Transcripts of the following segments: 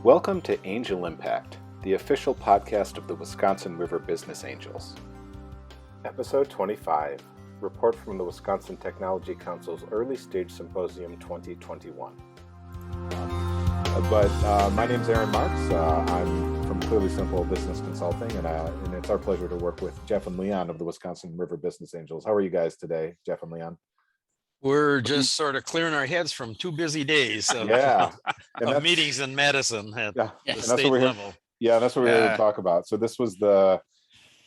Welcome to Angel Impact, the official podcast of the Wisconsin River Business Angels. Episode 25, report from the Wisconsin Technology Council's Early Stage Symposium 2021. My name's Aaron Marks. I'm from Clearly Simple Business Consulting, and it's our pleasure to work with Jeff and Leon of the Wisconsin River Business Angels. How are you guys today, Jeff and Leon? We're just sort of clearing our heads from 2 busy days of, of meetings in Madison at the state level. That's what we're here to talk about. So this was the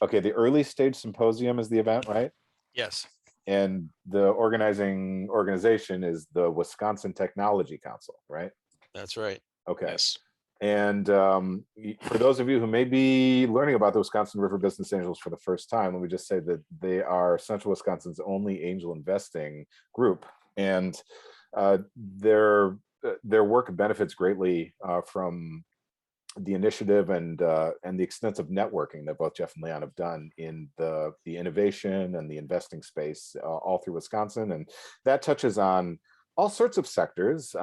Early Stage Symposium is the event, right? Yes. And the organization is the Wisconsin Technology Council, right? That's right. Okay. Yes. And for those of you who may be learning about the Wisconsin River Business Angels for the first time, let me just say that they are Central Wisconsin's only angel investing group, and their work benefits greatly from the initiative and the extensive networking that both Jeff and Leon have done in the innovation and the investing space all through Wisconsin, and that touches on all sorts of sectors,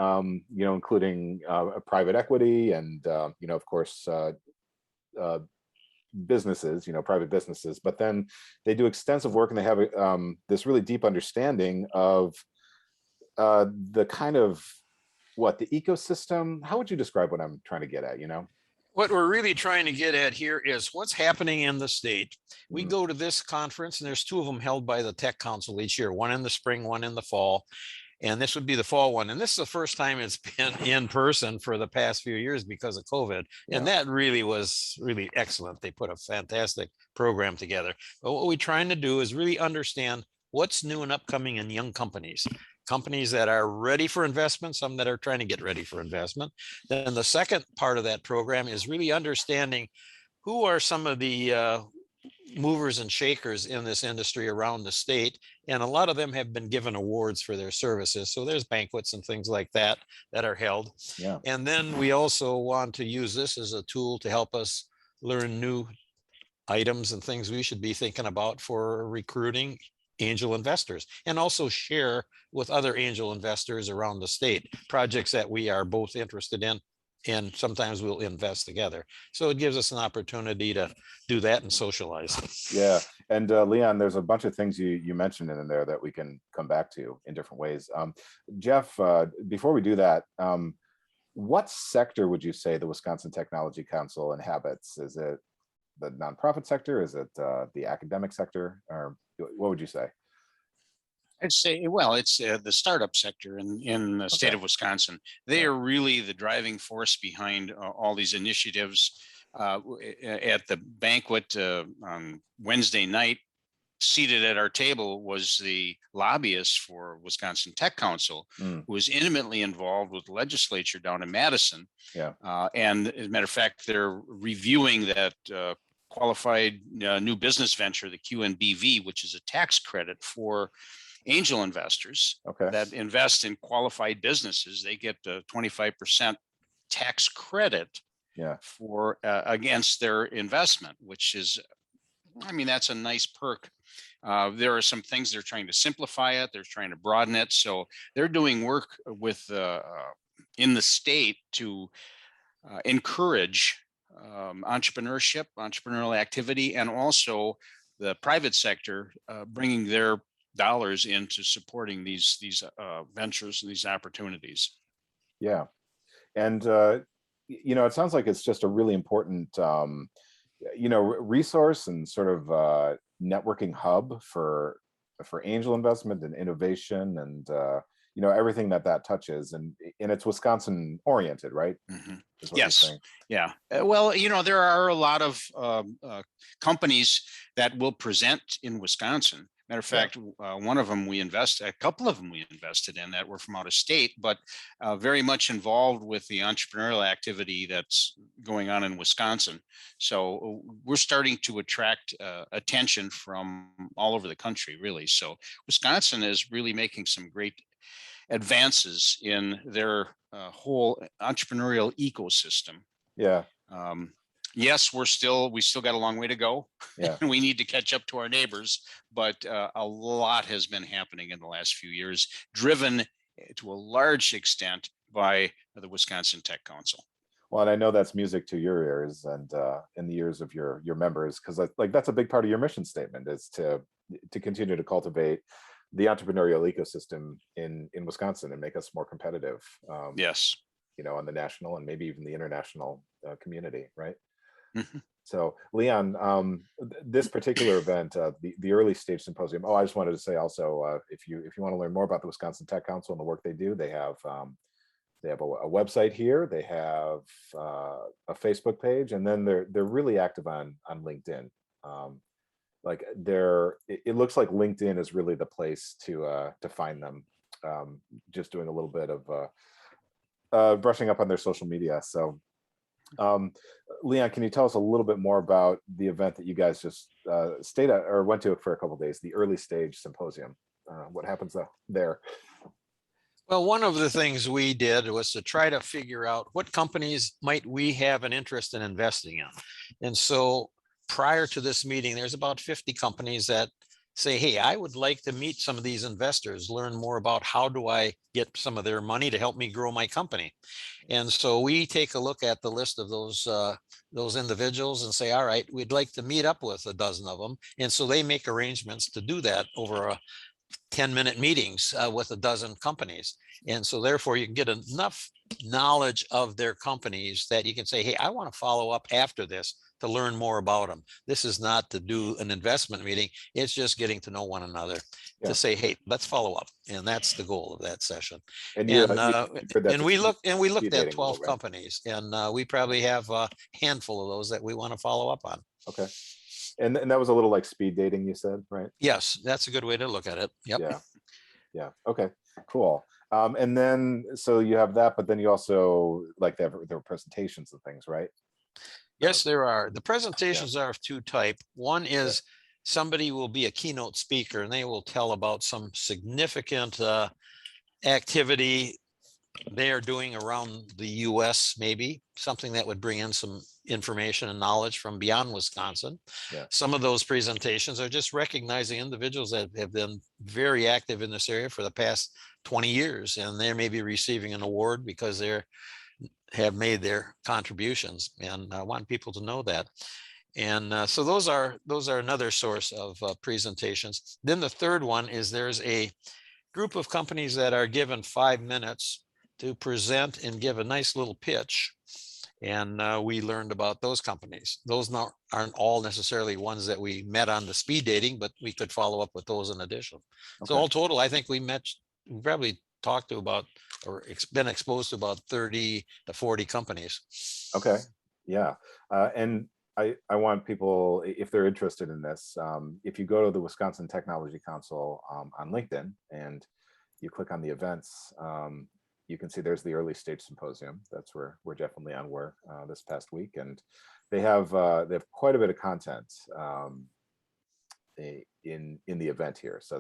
including private equity and, of course, businesses, private businesses. But then they do extensive work, and they have this really deep understanding of the kind of the ecosystem. How would you describe what I'm trying to get at? What we're really trying to get at here is what's happening in the state. We go to this conference, and there's 2 of them held by the Tech Council each year, one in the spring, one in the fall. And this would be the fall one. And this is the first time it's been in person for the past few years because of COVID. Yeah. And that was really excellent. They put a fantastic program together. But what we're trying to do is really understand what's new and upcoming in young companies that are ready for investment, some that are trying to get ready for investment. Then the second part of that program is really understanding who are some of the movers and shakers in this industry around the state, and a lot of them have been given awards for their services. So there's banquets and things like that are held. Yeah. And then we also want to use this as a tool to help us learn new items and things we should be thinking about for recruiting angel investors, and also share with other angel investors around the state projects that we are both interested in, and sometimes we'll invest together. So it gives us an opportunity to do that and socialize. Yeah. And Leon, there's a bunch of things you mentioned in there that we can come back to in different ways. Jeff, before we do that, what sector would you say the Wisconsin Technology Council inhabits? Is it the nonprofit sector? Is it the academic sector? Or what would you say? I'd say, well, it's the startup sector in the state of Wisconsin. They are really the driving force behind all these initiatives. At the banquet on Wednesday night, seated at our table was the lobbyist for Wisconsin Tech Council, who was intimately involved with the legislature down in Madison. Yeah. And as a matter of fact, they're reviewing that qualified new business venture, the QNBV, which is a tax credit for angel investors that invest in qualified businesses. They get a 25% tax credit for against their investment, which is, that's a nice perk. There are some things they're trying to simplify it. They're trying to broaden it. So they're doing work with in the state to encourage entrepreneurship, entrepreneurial activity, and also the private sector bringing their dollars into supporting these ventures and these opportunities. Yeah. And, it sounds like it's just a really important, resource and sort of networking hub for angel investment and innovation and, everything that touches. And it's Wisconsin oriented, right? Mm-hmm. Yes. Yeah. Well, there are a lot of companies that will present in Wisconsin. Matter of fact, one of them a couple of them we invested in that were from out of state, but very much involved with the entrepreneurial activity that's going on in Wisconsin. So we're starting to attract attention from all over the country, really. So Wisconsin is really making some great advances in their whole entrepreneurial ecosystem. Yeah. Yes, we still got a long way to go. Yeah. We need to catch up to our neighbors, but a lot has been happening in the last few years, driven to a large extent by the Wisconsin Tech Council. Well, and I know that's music to your ears and in the ears of your members, because like that's a big part of your mission statement, is to continue to cultivate the entrepreneurial ecosystem in Wisconsin and make us more competitive. Yes. On the national and maybe even the international community, right? Mhm. So, Leon, this particular event, the Early Stage Symposium. Oh, I just wanted to say also, if you want to learn more about the Wisconsin Tech Council and the work they do, they have a website here. They have a Facebook page, and then they're really active on LinkedIn. It looks like LinkedIn is really the place to find them. Just doing a little bit of brushing up on their social media. So, Leon, can you tell us a little bit more about the event that you guys just stayed at or went to for a couple of days, the Early Stage Symposium? What happens there? Well, one of the things we did was to try to figure out what companies might we have an interest in investing in. And so prior to this meeting, there's about 50 companies that say, hey, I would like to meet some of these investors, learn more about how do I get some of their money to help me grow my company. And so we take a look at the list of those individuals and say, all right, we'd like to meet up with a dozen of them. And so they make arrangements to do that over a 10-minute meetings with a dozen companies. And so therefore you can get enough knowledge of their companies that you can say, hey, I want to follow up after this to learn more about them. This is not to do an investment meeting. It's just getting to know one another to say, hey, let's follow up. And that's the goal of that session. And we looked at 12 companies, and we probably have a handful of those that we want to follow up on. Okay. And that was a little like speed dating, you said, right? Yes, that's a good way to look at it. Yep. Yeah. Okay, cool. And then, so you have that, but then you also there were presentations and things, right? Yes, there are. The presentations are of two types. One is somebody will be a keynote speaker, and they will tell about some significant activity they are doing around the US, maybe something that would bring in some information and knowledge from beyond Wisconsin. Some of those presentations are just recognizing individuals that have been very active in this area for the past 20 years, and they may be receiving an award because they have made their contributions, and I want people to know that. And so those are another source of presentations. Then the third one is there's a group of companies that are given 5 minutes to present and give a nice little pitch. And we learned about those companies. Those aren't all necessarily ones that we met on the speed dating, but we could follow up with those in addition. Okay. So all total, I think we probably talked to about, or been exposed to about 30 to 40 companies. Okay, yeah. And I want people, if they're interested in this, if you go to the Wisconsin Technology Council on LinkedIn and you click on the events, you can see there's the Early Stage Symposium. That's where Jeff and Leon were this past week, and they have quite a bit of content in the event here. So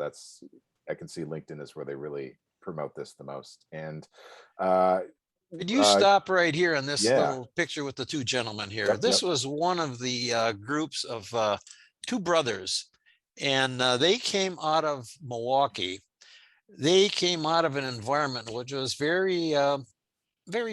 I can see LinkedIn is where they really promote this the most. And could you stop right here on this little picture with the two gentlemen here? This was one of the groups of two brothers, and they came out of Milwaukee. They came out of an environment which was very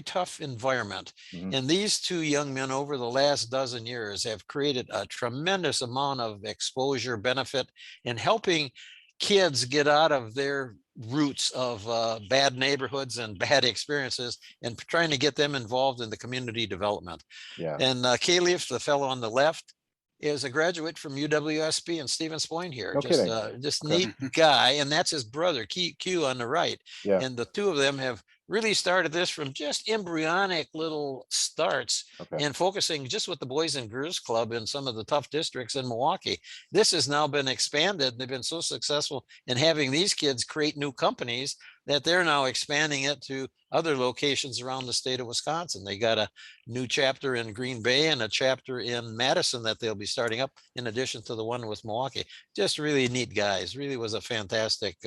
tough environment. Mm-hmm. And these two young men over the last dozen years have created a tremendous amount of exposure, benefit, in helping kids get out of their roots of bad neighborhoods and bad experiences, and trying to get them involved in the community development. Yeah. And Caleb, the fellow on the left, is a graduate from UWSP and Stevens Point here. No just kidding. Neat guy. And that's his brother, Q on the right. Yeah. And the two of them have really started this from just embryonic little starts and focusing just with the Boys and Girls Club in some of the tough districts in Milwaukee. This has now been expanded. They've been so successful in having these kids create new companies that they're now expanding it to other locations around the state of Wisconsin. They got a new chapter in Green Bay and a chapter in Madison that they'll be starting up in addition to the one with Milwaukee. Just really neat guys. Really was a fantastic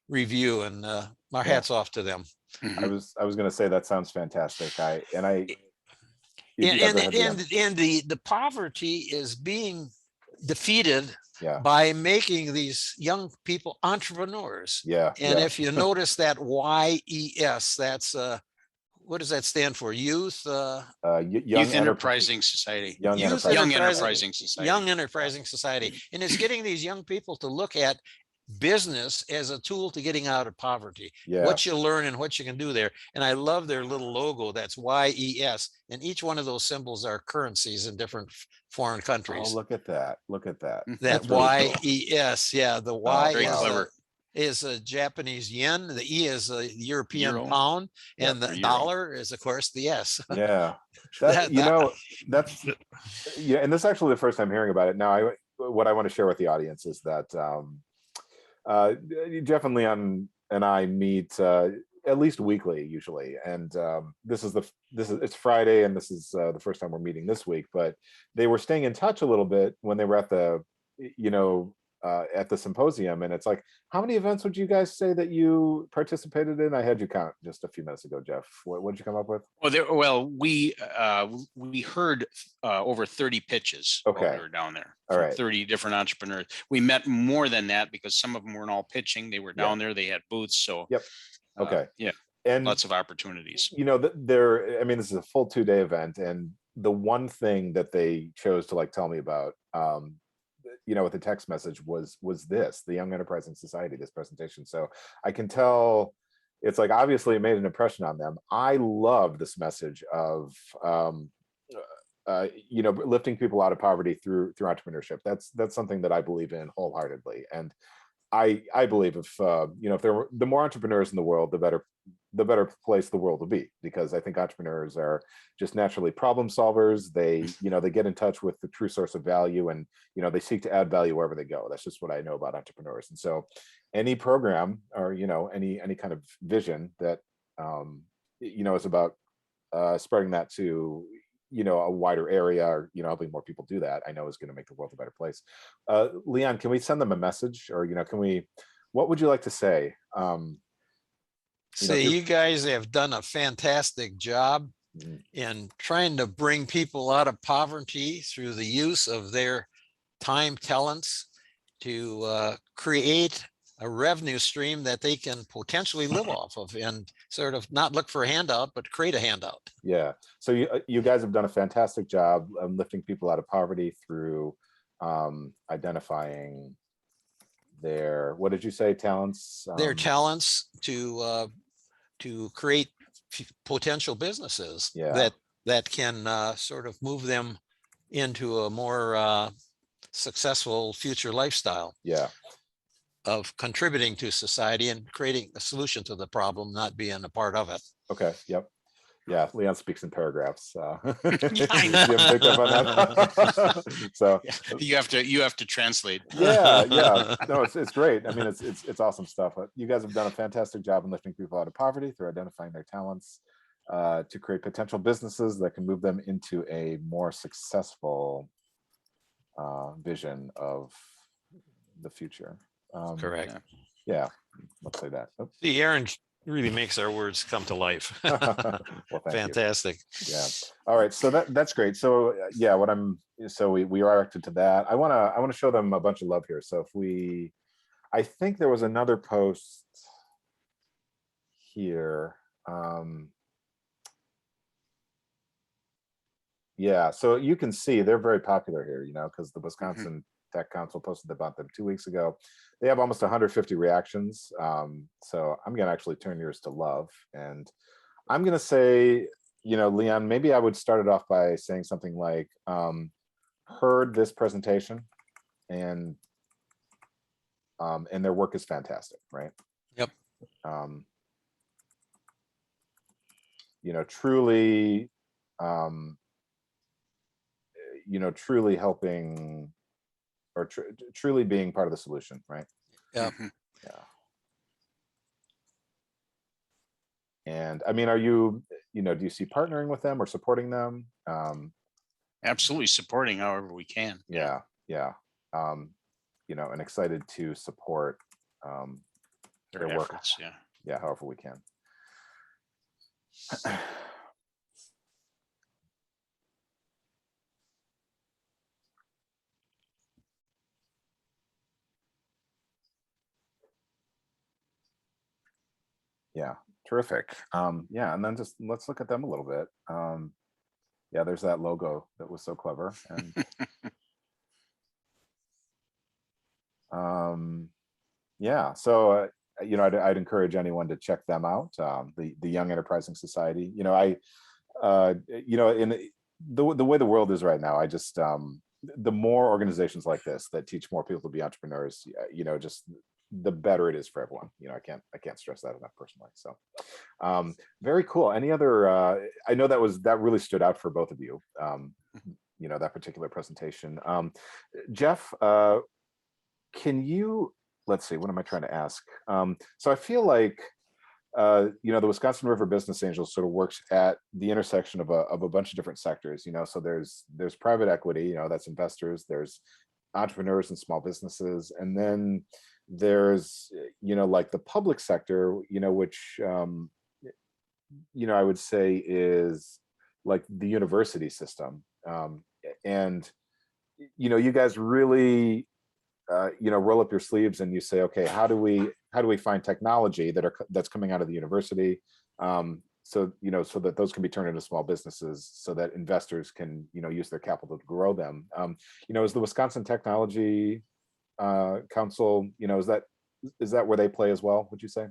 review, and our hats off to them. I was going to say that sounds fantastic. The poverty is being defeated by making these young people entrepreneurs. And if you notice that YES, that's what does that stand for? Youth, Youth Enterprising Society. Young Youth Enterprising Society. Young Enterprising Society. And it's getting these young people to look at business as a tool to getting out of poverty. Yeah. What you learn and what you can do there. And I love their little logo. That's YES. And each one of those symbols are currencies in different foreign countries. Oh, look at that. Look at that. That really YES. Cool. Yeah. The Y is a Japanese yen. The E is a European Euro. Pound. And the dollar is, of course, the S. Yeah. That's and this is actually the first time hearing about it. Now, what I want to share with the audience is that Jeff and Leon and I meet at least weekly usually, and it's Friday, and this is the first time we're meeting this week. But they were staying in touch a little bit when they were at the at the symposium, and it's like, how many events would you guys say that you participated in? I had you count just a few minutes ago, Jeff. What did you come up with? Well, we heard over 30 pitches while we were down there. All right. 30 different entrepreneurs. We met more than that because some of them weren't all pitching. They were down there. They had booths. So okay. And lots of opportunities. I mean, this is a full 2-day event, and the one thing that they chose to tell me about with the text message was the Young Enterprising Society, this presentation. So I can tell it's obviously it made an impression on them. I love this message of lifting people out of poverty through entrepreneurship. That's something that I believe in wholeheartedly. And I believe if there were the more entrepreneurs in the world, the better place the world will be, because I think entrepreneurs are just naturally problem solvers. They get in touch with the true source of value, and they seek to add value wherever they go. That's just what I know about entrepreneurs. And so any program or any kind of vision that is about spreading that to a wider area, or helping more people do that, I know is going to make the world a better place. Leon, can we send them a message, or what would you like to say? You guys have done a fantastic job in trying to bring people out of poverty through the use of their time, talents to create a revenue stream that they can potentially live off of, and sort of not look for a handout, but create a handout. Yeah. So you guys have done a fantastic job lifting people out of poverty through identifying their, what did you say, talents? Their talents to create potential businesses that can sort of move them into a more successful future lifestyle. Yeah. Of contributing to society and creating a solution to the problem, not being a part of it. Okay. Yep. Yeah. Leon speaks in paragraphs. I know. You picked up on that? So you have to translate. Yeah. No, it's great. I mean, it's awesome stuff. You guys have done a fantastic job in lifting people out of poverty through identifying their talents to create potential businesses that can move them into a more successful vision of the future. Correct. Yeah, let's say that. Oops. See, Aaron really makes our words come to life. Well, fantastic. You. Yeah. All right. So that's great. So we are acted to that. I want to show them a bunch of love here. So I think there was another post here. Yeah. So you can see they're very popular here, because the Wisconsin Tech Council posted about them 2 weeks ago. They have almost 150 reactions. So I'm going to actually turn yours to love. And I'm going to say, Leon, maybe I would start it off by saying something like, heard this presentation and their work is fantastic, right? Yep. Truly, truly helping, or truly being part of the solution, right? Yeah. Yeah. And I mean, are you, do you see partnering with them or supporting them? Absolutely supporting however we can. Yeah. And excited to support their work. Efforts, yeah, however we can. Yeah. Terrific. Yeah, and then just let's look at them a little bit. Yeah, there's that logo that was so clever. And yeah, so I'd encourage anyone to check them out. The Young Enterprising Society. In the way the world is right now, I just the more organizations like this that teach more people to be entrepreneurs, just the better it is for everyone. I can't stress that enough personally. So very cool. Any other I know that really stood out for both of you, that particular presentation. Jeff, can you, let's see, what am I trying to ask? So I feel like the Wisconsin River Business Angels sort of works at the intersection of a bunch of different sectors. So there's private equity, that's investors, there's entrepreneurs and small businesses, and then there's like the public sector, which I would say is like the university system, and you guys really roll up your sleeves and you say, okay, how do we find technology that's coming out of the university, so that those can be turned into small businesses, so that investors can use their capital to grow them. Is the Wisconsin Technology Council, is that where they play as well, would you say?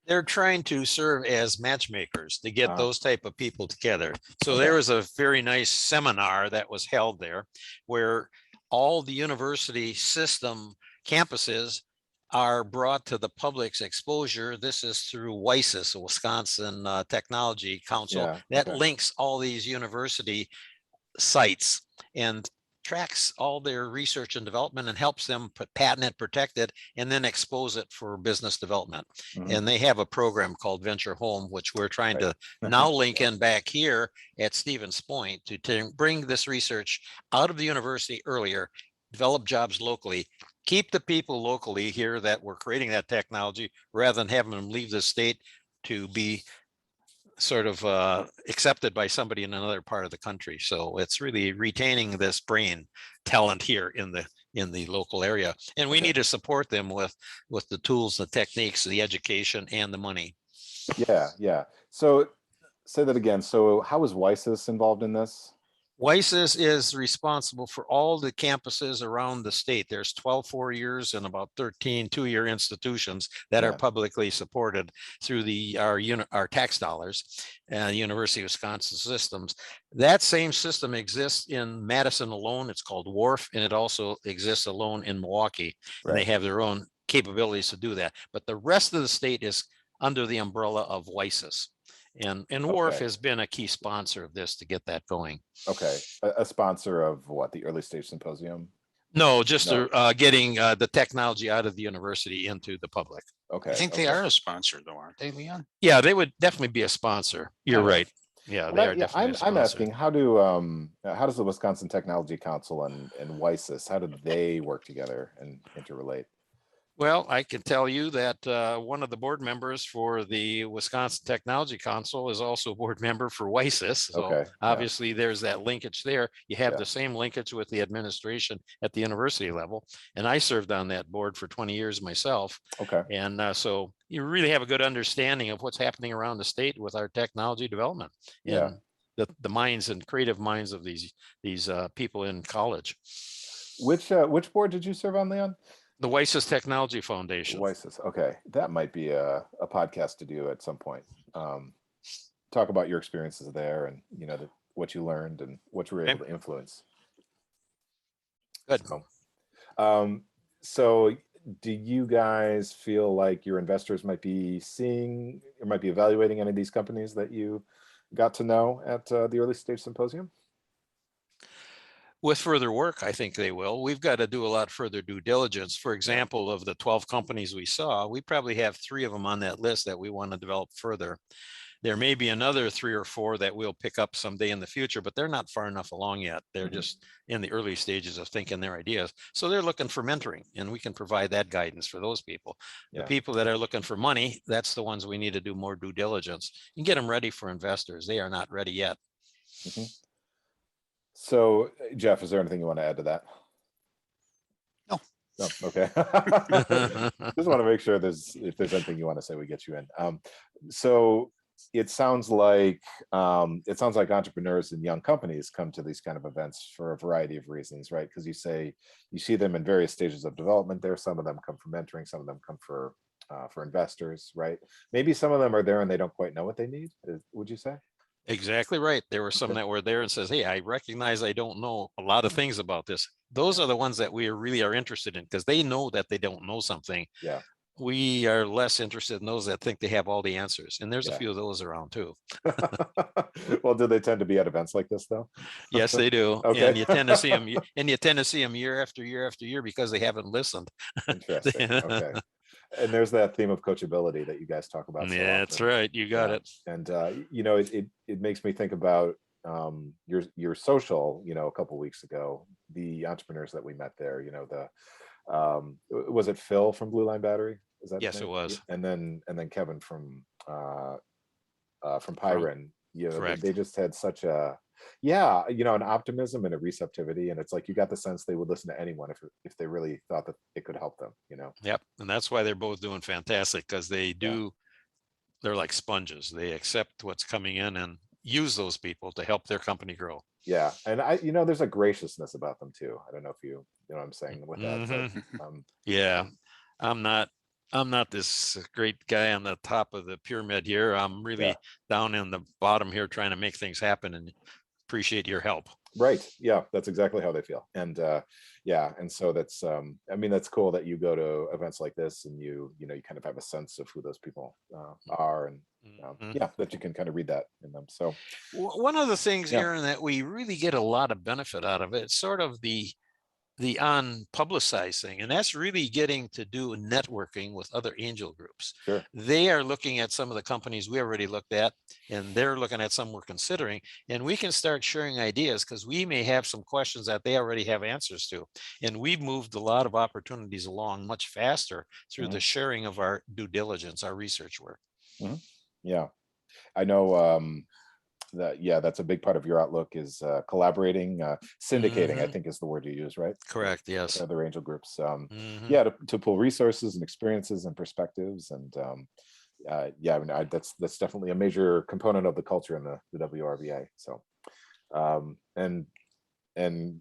They're trying to serve as matchmakers to get those type of people together. So there was a very nice seminar that was held there where all the university system campuses are brought to the public's exposure. This is through WISIS, the Wisconsin Technology Council, that links all these university sites and tracks all their research and development and helps them patent it, protect it, and then expose it for business development. And they have a program called Venture Home, which we're trying to now link in back here at Stevens Point to bring this research out of the university earlier, develop jobs locally, keep the people locally here that we're creating that technology, rather than having them leave the state to be sort of accepted by somebody in another part of the country. So it's really retaining this brain talent here in the local area, and we need to support them with the tools, the techniques, the education, and the money. Yeah. So say that again. So how is WISIS involved in this? WISIS is responsible for all the campuses around the state. There's 12 4-years and about 13 2-year institutions that are publicly supported through our tax dollars, University of Wisconsin systems. That same system exists in Madison alone. It's called WARF, and it also exists alone in Milwaukee. And they have their own capabilities to do that. But the rest of the state is under the umbrella of WISIS. And WARF has been a key sponsor of this to get that going. Okay, a sponsor of what, the Early Stage Symposium? No, just getting the technology out of the university into the public. Okay, I think they are a sponsor, though, aren't they, Leon? Yeah, they would definitely be a sponsor. You're right. Yeah, they are definitely a sponsor. I'm asking, how does the Wisconsin Technology Council and WISIS, how do they work together and interrelate? Well, I can tell you that one of the board members for the Wisconsin Technology Council is also a board member for WISIS. So obviously there's that linkage there. You have the same linkage with the administration at the university level. And I served on that board for 20 years myself. And so you really have a good understanding of what's happening around the state with our technology development and the minds and creative minds of these people in college. Which board did you serve on, Leon? The WISIS Technology Foundation. WISIS. Okay, that might be a podcast to do at some point. Talk about your experiences there, and what you learned and what you were able to influence. Good. So, do you guys feel like your investors might be seeing or might be evaluating any of these companies that you got to know at the Early Stage Symposium? With further work, I think they will. We've got to do a lot further due diligence. For example, of the 12 companies we saw, we probably have 3 of them on that list that we want to develop further. There may be another 3 or 4 that we'll pick up someday in the future, but they're not far enough along yet. They're just in the early stages of thinking their ideas. So they're looking for mentoring, and we can provide that guidance for those people. The people that are looking for money, that's the ones we need to do more due diligence and get them ready for investors. They are not ready yet. So, Jeff, is there anything you want to add to that? No, No, okay. Just want to make sure if there's anything you want to say, we get you in. So it sounds like entrepreneurs and young companies come to these kind of events for a variety of reasons, right? Because you see them in various stages of development there. Some of them come for mentoring, some of them come for investors, right? Maybe some of them are there and they don't quite know what they need. Would you say? Exactly right. There were some that were there and says, hey, I recognize I don't know a lot of things about this. Those are the ones that we really are interested in, because they know that they don't know something. Yeah. We are less interested in those that think they have all the answers. And there's a few of those around too. Well, do they tend to be at events like this though? Yes, they do. Okay. And you tend to see them year after year after year because they haven't listened. Interesting. Okay. And there's that theme of coachability that you guys talk about. Yeah, that's right. You got it. And it makes me think about your social, a couple of weeks ago, the entrepreneurs that we met there, was it Phil from Blue Line Battery? Is that yes, it was. And then Kevin from Pyron. Correct. They just had such an optimism and a receptivity, and it's like you got the sense they would listen to anyone if they really thought that it could help them. Yep, and that's why they're both doing fantastic, because they do. They're like sponges. They accept what's coming in and use those people to help their company grow. Yeah, and there's a graciousness about them too. I don't know if you know what I'm saying with that. But, yeah, I'm not this great guy on the top of the pyramid here. I'm really down in the bottom here trying to make things happen, and appreciate your help. Right. Yeah, that's exactly how they feel. And and so that's that's cool that you go to events like this and you kind of have a sense of who those people are, and that you can kind of read that in them. So one of the things, Aaron, that we really get a lot of benefit out of it, sort of the unpublicized thing, and that's really getting to do networking with other angel groups. Sure. They are looking at some of the companies we already looked at, and they're looking at some we're considering, and we can start sharing ideas because we may have some questions that they already have answers to, and we've moved a lot of opportunities along much faster through the sharing of our due diligence, our research work. Yeah, I know that's a big part of your outlook is collaborating, syndicating, I think is the word you use, right? Correct. Yes. Other angel groups. To pull resources and experiences and perspectives, and that's definitely a major component of the culture in the WRBA. So and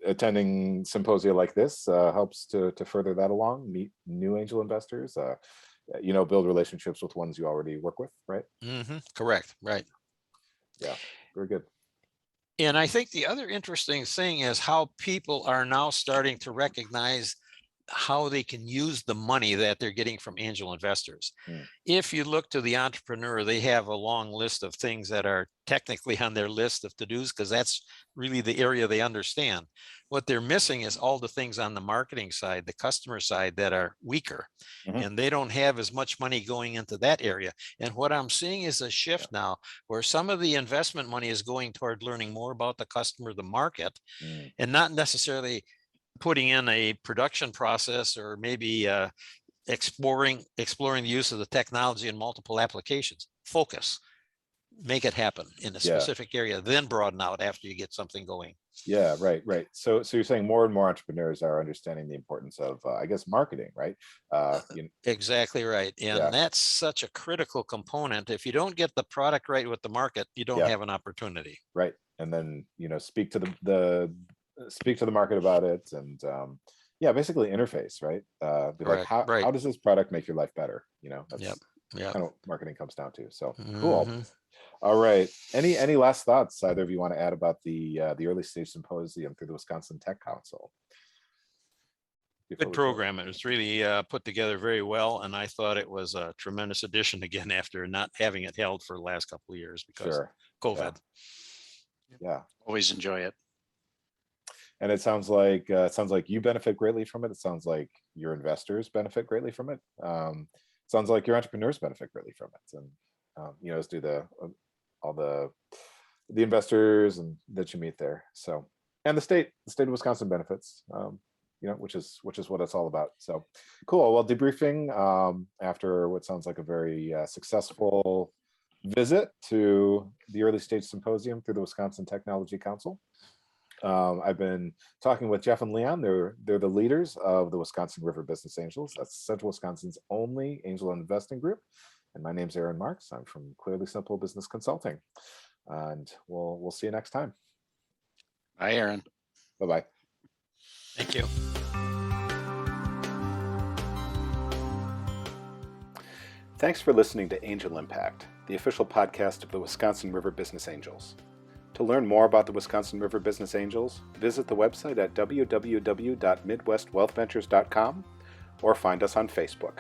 attending symposia like this helps to further that along, meet new angel investors, build relationships with ones you already work with, right? Correct. Right. Yeah, very good. And I think the other interesting thing is how people are now starting to recognize how they can use the money that they're getting from angel investors. If you look to the entrepreneur, they have a long list of things that are technically on their list of to-dos, because that's really the area they understand. What they're missing is all the things on the marketing side, the customer side, that are weaker, and they don't have as much money going into that area. And what I'm seeing is a shift now where some of the investment money is going toward learning more about the customer, the market, and not necessarily putting in a production process, or maybe exploring the use of the technology in multiple applications. Focus, make it happen in a specific area, then broaden out after you get something going. Yeah, right. So you're saying more and more entrepreneurs are understanding the importance of, I guess, marketing, right? Exactly right. And that's such a critical component. If you don't get the product right with the market, you don't have an opportunity. Right. And then, speak to the market about it, and basically interface, right? Be like, how does this product make your life better? That's kind of what marketing comes down to. So cool. All right. Any last thoughts either of you want to add about the Early Stage Symposium through the Wisconsin Tech Council? Good program. It was really put together very well, and I thought it was a tremendous addition again after not having it held for the last couple of years because of COVID. Yeah. Always enjoy it. And it sounds like you benefit greatly from it. It sounds like your investors benefit greatly from it. Sounds like your entrepreneurs benefit greatly from it, and as do all the investors and that you meet there. So, and the state of Wisconsin benefits, which is what it's all about. So cool. Well, debriefing after what sounds like a very successful visit to the Early Stage Symposium through the Wisconsin Technology Council. I've been talking with Jeff and Leon. They're the leaders of the Wisconsin River Business Angels. That's Central Wisconsin's only angel investing group. And my name's Aaron Marks. I'm from Clearly Simple Business Consulting. And we'll see you next time. Bye, Aaron. Bye-bye. Thank you. Thanks for listening to Angel Impact, the official podcast of the Wisconsin River Business Angels. To learn more about the Wisconsin River Business Angels, visit the website at www.midwestwealthventures.com or find us on Facebook.